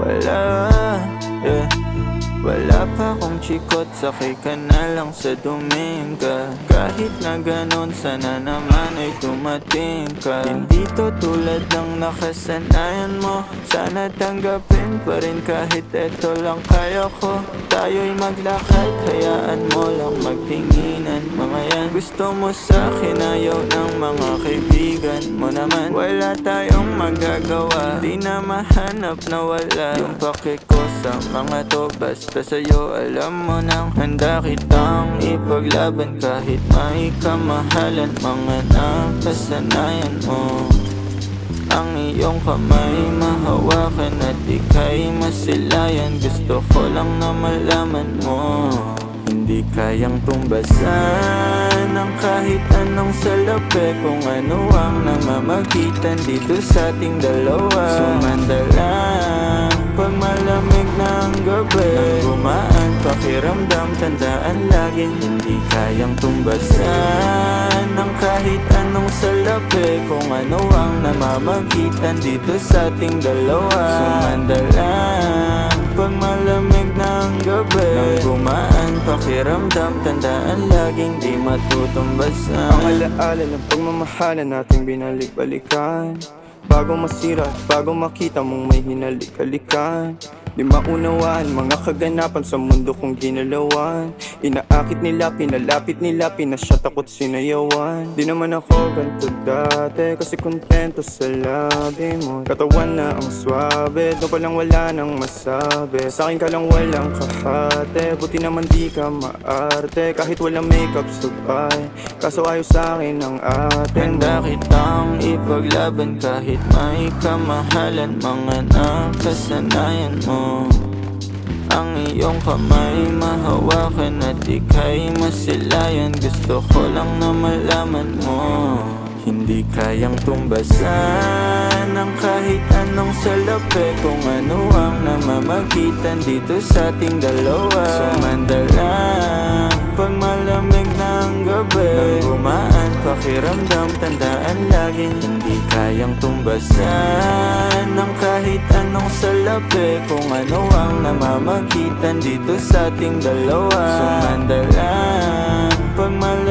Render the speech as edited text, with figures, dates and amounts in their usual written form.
Wala, yeah. Wala pa akong chikot, sakay ka na lang sa Dominga. Kahit na ganon, sana naman ay dumating ka. Hindi to tulad ng nakasanayan mo, sana tanggapin pa rin kahit eto lang kaya ko. Tayo'y maglakad, hayaan mo lang magtinginan. Mga yan, gusto mo sa'kin, ayaw ng mga kaibigan mo naman. Wala tayong magagawa, di na mahanap na wala yung pake ko sa mga to. Basta sa'yo alam mo nang handa kitang ipaglaban kahit may kamahalan. Mga nakasanayan mo, ang iyong kamay mahawakan at ika'y masilayan. Gusto ko lang na malaman mo, hindi kayang tumbasan ng kahit anong salapi. Kung ano ang namamagitan dito sa ating dalawa. Sumanda lang pag malamig na ang gabi, nang gumaan pakiramdam, tandaan laging hindi kayang tumbasan ng kahit anong salapi. Kung ano ang namamagitan dito sa ating dalawa. Sumanda lang pag malamig na ang gabi, nang gumaan pakiramdam, tandaan laging di matutumbasan. Ang alaala ng pagmamahalan nating binalik-balikan, bago masira at bago makita mong may hinalik-halikan. Di maunawaan mga kaganapan sa mundo kong ginalawan. Inaakit nila, pinalapit nila, pinasyat ako't sinayawan. Di naman ako ganito dati, kasi kontento sa labi mo. Katawan na ang swabe, doon pa lang wala nang masabi. Sa'kin ka lang walang kahate, buti naman di ka maarte. Kahit walang makeup sabay, kaso ayaw sa'kin ang atin. Handa kitang ipaglaban kahit may kamahalan. Mga nakasanayan mo, ang iyong kamay mahawakan at ika'y masilayan. Gusto ko lang na malaman mo, hindi kayang tumbasan ng kahit anong salapi. Kung ano ang namamagitan dito sa ating dalawa. Sumanda lang pag malamig na ang gabi, nang gumaan pakiramdam, tandaan laging hindi kayang tumbasan ng kahit anong salapi. Kung ano ang namamagitan dito sa ating dalawa. Sumanda lang